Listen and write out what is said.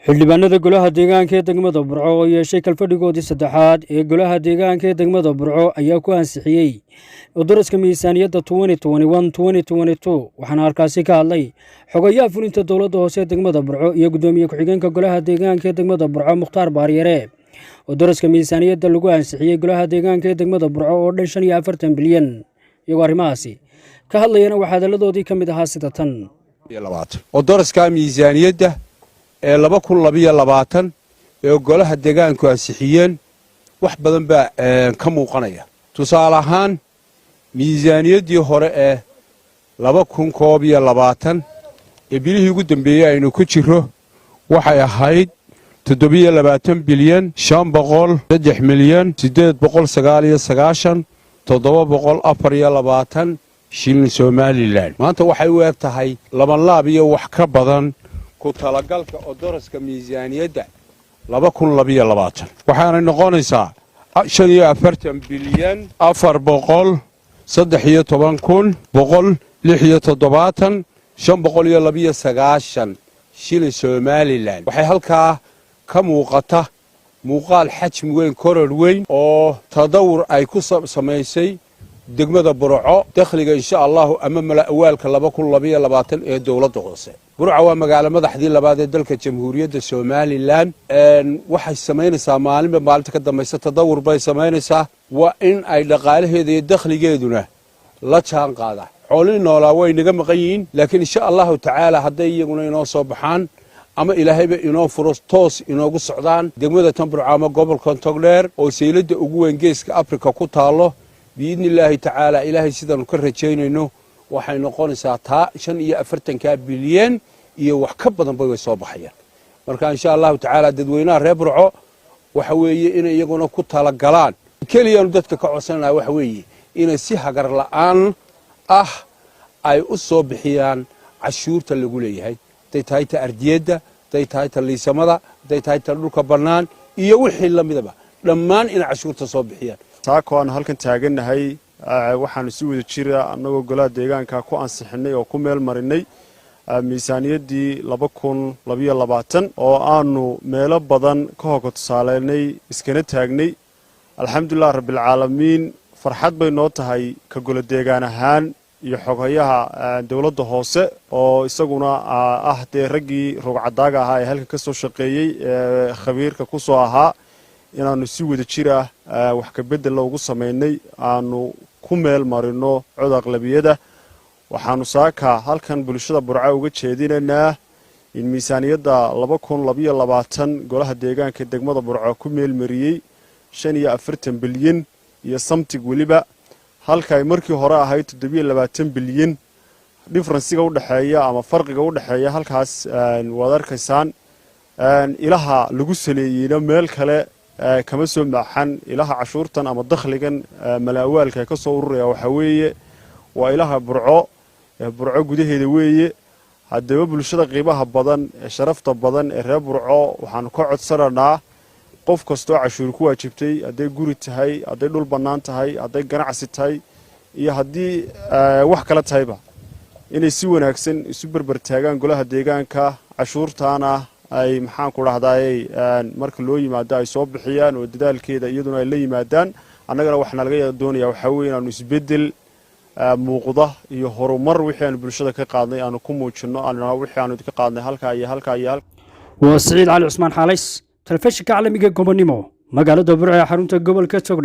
xildhibaanada golaha deegaanka ee degmada Burco oo yeeshay kalfadhigoodii saddexaad ee golaha deegaanka ee degmada Burco ayaa ku ansixiyay daraska miisaaniyadda 2021-2022 waxaana halkaasi ka hadlay xogayaha fulinta dowladda hoose ee degmada Burco iyo gudoomiye ku-xigeenka golaha deegaanka ee degmada Burco Mukhtaar Baaryare oo daraska miisaaniyadda lagu ansixiyay golaha deegaanka ee degmada Burco oo dhan 45 bilyan iyagoo arrimahaasi ka hadlayana waxaa hadaladoodii ka mid ahaa sida tan oo daraska miisaaniyadda ee 2022 ee golaha deegaanku ansixiyeen wax badan baa ka muuqanaya tusaale ahaan miisaaniyaddii hore ee 2022 ee bilihii ugu dambeeyay aynu ku jiro waxay ahayd 27 bilyan 503 milyan 899 724 shilin Somaliland maanta waxay u eg tahay laban laab iyo wax ka badan ku talagalka oo daraska miisaaniyadda 2022 waxaana noqonaysaa 45 bilyan 413 529 shilin Somaliland waxay halkaa ka muuqata muuqaal xajmi weyn koror weyn oo tadawur ay ku samaysay degmada Burco dakhliga insha Allah ama mala awaalka 2022 ee dawladda hoose Burco waa magaalo madaxdii labaad ee dalka Jamhuuriyadda Somaliland waxay sameynaysaa maalinta ka dambaysa tadawur bay sameynaysaa waa in ay dhaqaalaheeda iyo dakhligeeduna la jaan qaada xoolin noolaa way naga maqan yihiin laakiin insha Allah ta'ala haday iyaguna inoo soo baxaan ama ilaahayba inoo furo toos inoogu socdaan degmada Burco ama gobolka Togdheer oo seylada ugu weyn geeska Afrika ku taalo بإذن الله تعالى إلهي سيدنا نكرر جينينو waxay noqonaysaa taa 45 bilyan iyo wax ka badan bay soo baxayaan marka insha Allah ta'ala dadweynaha reer Burco waxa weeye in iyaguna ku tala galaan kaliya dadka ka codsanaya waxa weeye in si hagar la'aan ah ay u soo bixiyaan cashuurta lagu leeyahay tay ta ardiyada tay ta liisamada tay ta dhulka banaan iyo wixii la midaba dhammaan in cashuurta soo bixiyaan taako aan halkan taaganahay waxaan si wada jira anagoo golaha deegaanka ku ansixinay oo ku meel marinay miisaaniyaddii 2022 oo aanu meelo badan ka hoga tusaaleynay iskana taagnay alxamdulillah rabbil caalamiin farxad bay noo tahay ka golaha deegaan ahaan iyo xogayaha dawladda hoose oo isaguna ah raggii rogcadaaga ahaa ee halka ka soo shaqeeyay khabiirka ku soo ahaa inaanu si wada jira wax ka bedel loogu sameynay aanu ku meel marino cod aqlabiyada waxaanu saaka halkan bulshada Burco uga jeedinaynaa in miisaaniyadda 2022 golaha deegaanka degmada Burco ku meel mariyay 45 bilyan iyo something waliba halka ay markii hore ahayd 27 bilyan difference-ga u dhaxeeya ama farqiga u dhaxeeya halkaas wada arkaysaan ilaha lagu saleeyay meel kale kama soo maaxan ilaha cashuurtan ama dakhligan malaawaalka ka soo ururaya waxa weeye waa ilaha Burco gudaheeda weeye hadaba bulshada qiimaha badan ee sharafta badan ee reer Burco waxaan ka codsananaa qof kasto cashuur ku waajibtay haday guri tahay haday dhul banaan tahay haday ganacsi tahay iyo hadii wax kala tahayba inay si wanaagsan isu barbar taagaan golaha deegaanka cashuurtaana ay maxaan ku raahdaayay marka loo yimaado ay soo bixiyaan oo dadaalkeeda iyaduna ay la yimaadaan annagana waxna laga doonayaa waxa weeye inaanu isbedel muuqda iyo horumar wixii aan bulshada ka qaadnay aanu ku muujino annana wixii aanu ka qaadnay halka iyo waa Saciid Cali Cusmaan Xaalays telefishinka caalamiga gobonimo magaalada Burco ee xarunta gobolka Togdheer